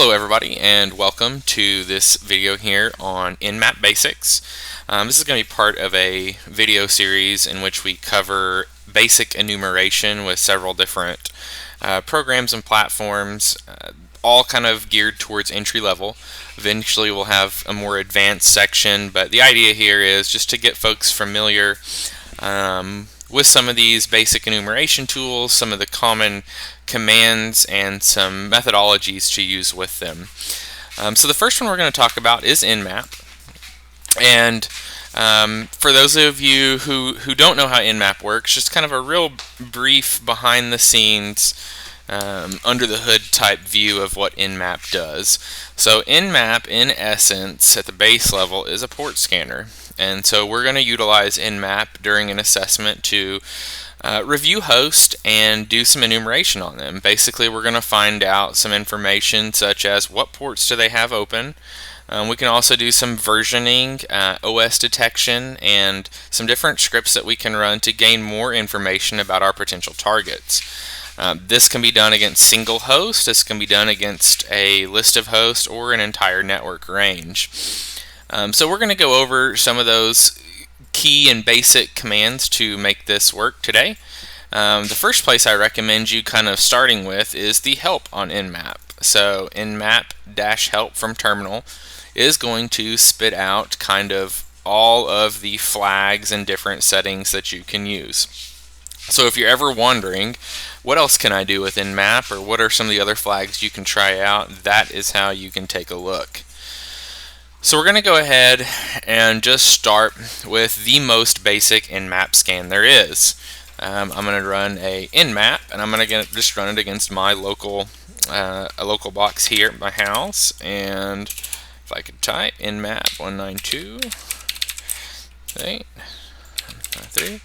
Hello everybody, and welcome to this video here on NMAP Basics. This is going to be part of a video series in which we cover basic enumeration with several different programs and platforms, all kind of geared towards entry level. Eventually we'll have a more advanced section, but the idea here is just to get folks familiar with some of these basic enumeration tools, some of the common commands, and some methodologies to use with them. So the first one we're going to talk about is NMAP. And for those of you who don't know how NMAP works, just kind of a real brief behind the scenes, under the hood type view of what NMAP does. So NMAP, in essence, at the base level, is a port scanner. And so we're going to utilize NMAP during an assessment to review host and do some enumeration on them. Basically, we're going to find out some information such as what ports do they have open. We can also do some versioning, OS detection, and some different scripts that we can run to gain more information about our potential targets. This can be done against single host, this can be done against a list of hosts, or an entire network range. So we're going to go over some of those key and basic commands to make this work today. The first place I recommend you kind of starting with is the help on NMAP. So nmap-help from terminal is going to spit out kind of all of the flags and different settings that you can use. So if you're ever wondering, what else can I do with NMAP, or what are some of the other flags you can try out, that is how you can take a look. So we're going to go ahead and just start with the most basic NMAP scan there is. I'm going to run a NMAP, and I'm going to just run it against my local a local box here at my house. And if I could type NMAP 192.8.3,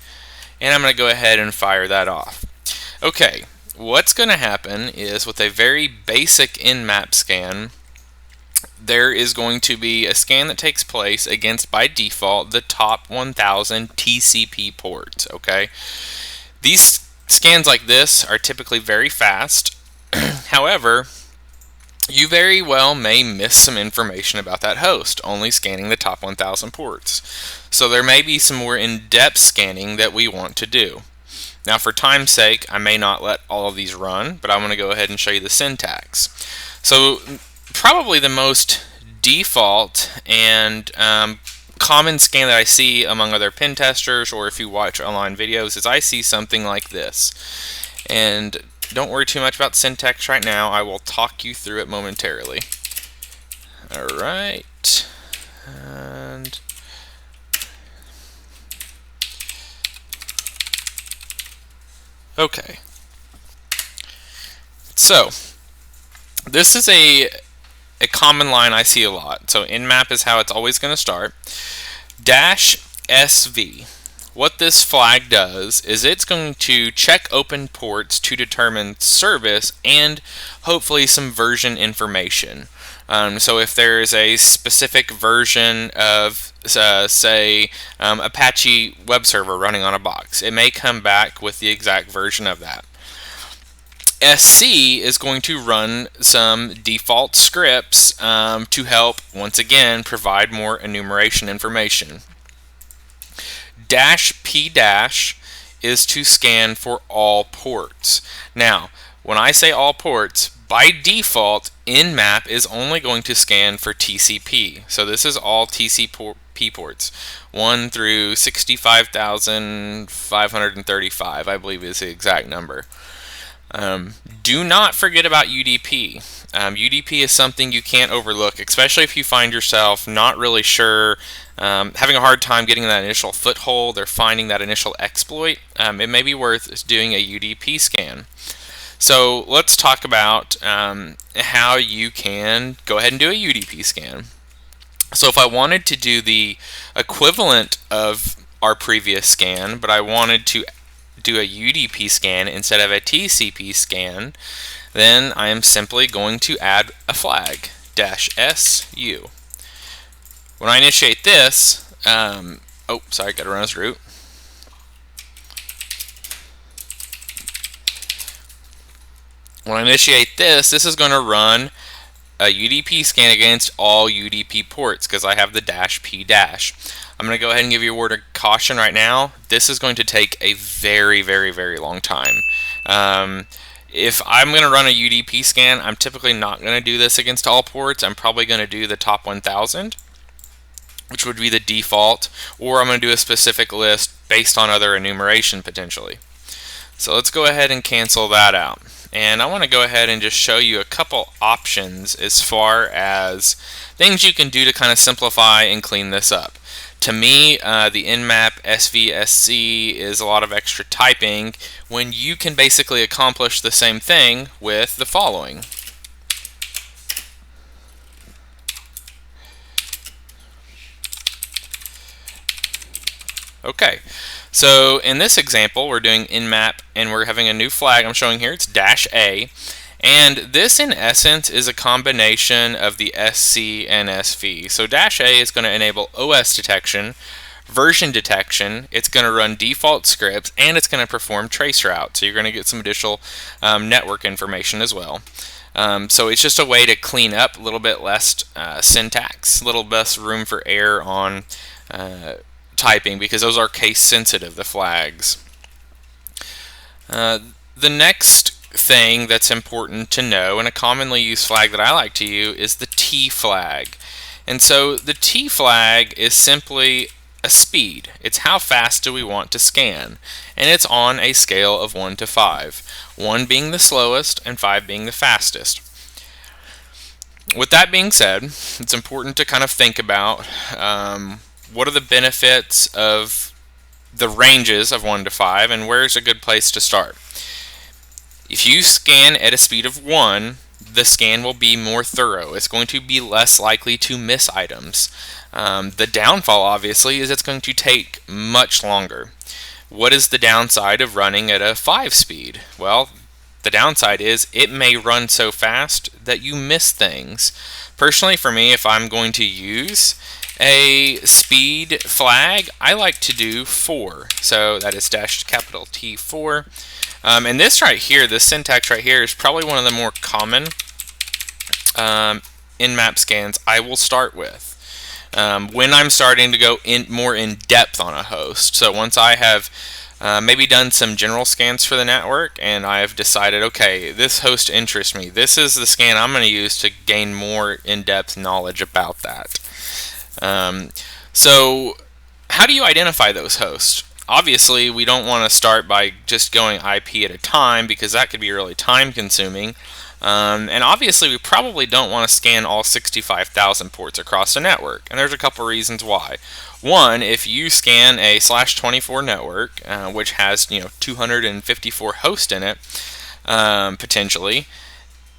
and I'm going to go ahead and fire that off. Okay, what's going to happen is with a very basic NMAP scan, there is going to be a scan that takes place against, by default, the top 1000 TCP ports. Okay, these scans like this are typically very fast. However, you very well may miss some information about that host, only scanning the top 1000 ports. So there may be some more in-depth scanning that we want to do. Now, for time's sake, I may not let all of these run, but I'm going to go ahead and show you the syntax. So probably the most default and common scan that I see among other pen testers, or if you watch online videos, is I see something like this. And don't worry too much about syntax right now. I will talk you through it momentarily. Alright. And okay. So this is a common line I see a lot. So NMAP is how it's always going to start. -SV. What this flag does is it's going to check open ports to determine service and hopefully some version information. So if there is a specific version of, say, Apache web server running on a box, it may come back with the exact version of that. SC is going to run some default scripts to help, once again, provide more enumeration information. -P- is to scan for all ports. Now, when I say all ports, by default, NMAP is only going to scan for TCP. So this is all TCP ports. 1 through 65,535, I believe is the exact number. Do not forget about UDP. UDP is something you can't overlook, especially if you find yourself not really sure, having a hard time getting that initial foothold or finding that initial exploit. It may be worth doing a UDP scan. So let's talk about how you can go ahead and do a UDP scan. So if I wanted to do the equivalent of our previous scan, but I wanted to do a UDP scan instead of a TCP scan, then I am simply going to add a flag, -SU. When I initiate this, oh, sorry, got to run as root. When I initiate this, this is going to run a UDP scan against all UDP ports because I have the -p dash. I'm going to go ahead and give you a word of caution right now. This is going to take a very, very, very long time. If I'm going to run a UDP scan, I'm typically not going to do this against all ports. I'm probably going to do the top 1000, which would be the default, or I'm going to do a specific list based on other enumeration potentially. So let's go ahead and cancel that out. And I want to go ahead and just show you a couple options as far as things you can do to kind of simplify and clean this up. To me, the NMAP SVSC is a lot of extra typing when you can basically accomplish the same thing with the following. Okay, so in this example, we're doing NMAP and we're having a new flag I'm showing here. It's -A. And this, in essence, is a combination of the SC and SV. So -A is going to enable OS detection, version detection, it's going to run default scripts, and it's going to perform trace route. So you're going to get some additional network information as well. So it's just a way to clean up a little bit less syntax, a little less room for error on typing, because those are case sensitive, the flags. The next thing that's important to know, and a commonly used flag that I like to use, is the T flag. And so the T flag is simply a speed. It's how fast do we want to scan, and it's on a scale of 1 to 5, 1 being the slowest and 5 being the fastest. With that being said, it's important to kind of think about what are the benefits of the ranges of 1 to 5, and where's a good place to start. If you scan at a speed of 1, the scan will be more thorough. It's going to be less likely to miss items. The downfall, obviously, is it's going to take much longer. What is the downside of running at a 5 speed? Well, the downside is it may run so fast that you miss things. Personally, for me, if I'm going to use a speed flag, I like to do 4. So that is -T4. And this right here, this syntax right here, is probably one of the more common NMAP scans I will start with when I'm starting to go more in depth on a host. So once I have maybe done some general scans for the network and I have decided, okay, this host interests me, this is the scan I'm going to use to gain more in-depth knowledge about that. So how do you identify those hosts? Obviously, we don't want to start by just going IP at a time, because that could be really time consuming. And obviously, we probably don't want to scan all 65,000 ports across the network. And there's a couple reasons why. One, if you scan a /24 network, which has 254 hosts in it, potentially,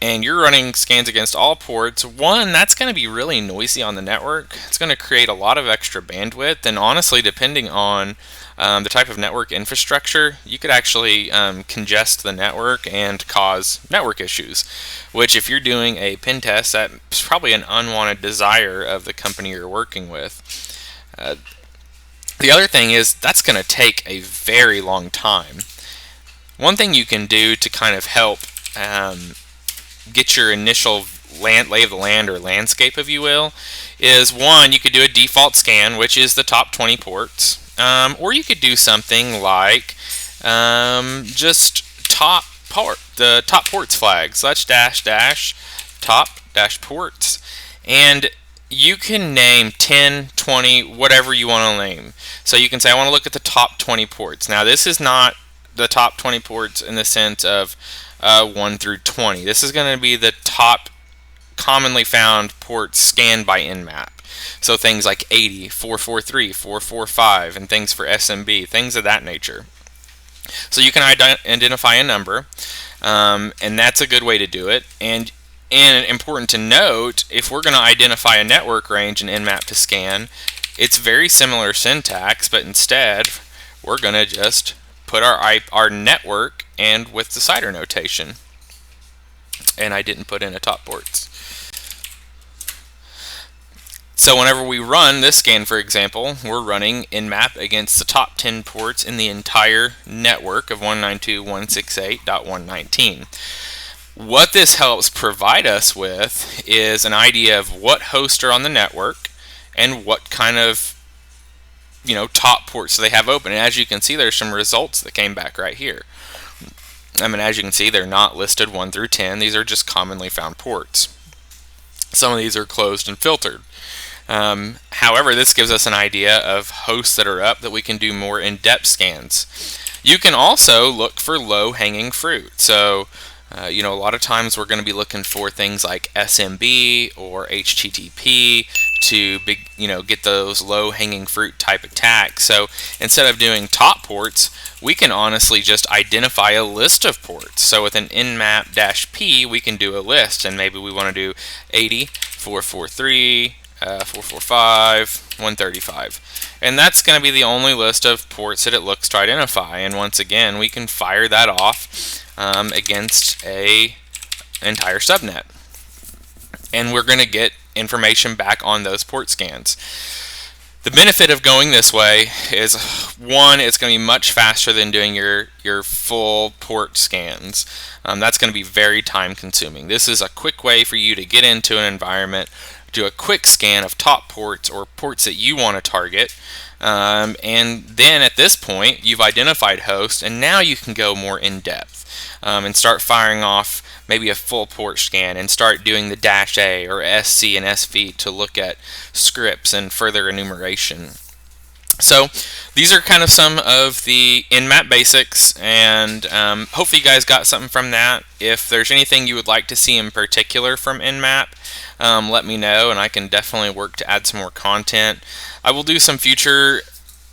and you're running scans against all ports, one, that's going to be really noisy on the network. It's going to create a lot of extra bandwidth, and honestly, depending on the type of network infrastructure, you could actually congest the network and cause network issues, which if you're doing a pen test, that's probably an unwanted desire of the company you're working with. The other thing is that's going to take a very long time. One thing you can do to kind of help get your initial lay of the land, or landscape, if you will, is one, you could do a default scan, which is the top 20 ports, or you could do something like just the top ports flag, // top -ports, and you can name 10, 20, whatever you want to name. So you can say, I want to look at the top 20 ports. Now this is not the top 20 ports in the sense of 1 through 20. This is going to be the top commonly found ports scanned by NMAP. So things like 80, 443, 445, and things for SMB, things of that nature. So you can identify a number, and that's a good way to do it. And important to note, if we're going to identify a network range in NMAP to scan, it's very similar syntax, but instead we're going to just put our network and with the CIDR notation. And I didn't put in a top ports. So whenever we run this scan, for example, we're running NMAP against the top 10 ports in the entire network of 192.168.119. What this helps provide us with is an idea of what hosts are on the network and what kind of top ports they have open. And as you can see, there's some results that came back right here. As you can see, they're not listed 1 through 10. These are just commonly found ports. Some of these are closed and filtered. However, this gives us an idea of hosts that are up that we can do more in-depth scans. You can also look for low-hanging fruit. So, a lot of times we're going to be looking for things like SMB or HTTP to get those low-hanging fruit type attacks. So instead of doing top ports, we can honestly just identify a list of ports. So with an NMAP-P, we can do a list, and maybe we want to do 80, 443, 445, 135. And that's going to be the only list of ports that it looks to identify. And once again, we can fire that off against a entire subnet. And we're going to get information back on those port scans. The benefit of going this way is, one, it's going to be much faster than doing your full port scans. That's going to be very time consuming. This is a quick way for you to get into an environment, do a quick scan of top ports or ports that you want to target, and then at this point you've identified hosts, and now you can go more in depth and start firing off maybe a full port scan and start doing the -A or SC and SV to look at scripts and further enumeration. So these are kind of some of the NMAP basics, and hopefully you guys got something from that. If there's anything you would like to see in particular from NMAP, let me know, and I can definitely work to add some more content. I will do some future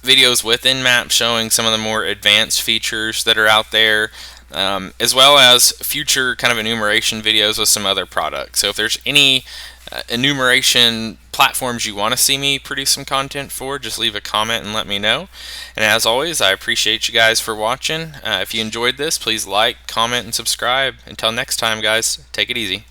videos with NMAP showing some of the more advanced features that are out there, as well as future kind of enumeration videos with some other products. So if there's any enumeration platforms you want to see me produce some content for, just leave a comment and let me know. And as always, I appreciate you guys for watching. If you enjoyed this, please like, comment, and subscribe. Until next time, guys, take it easy.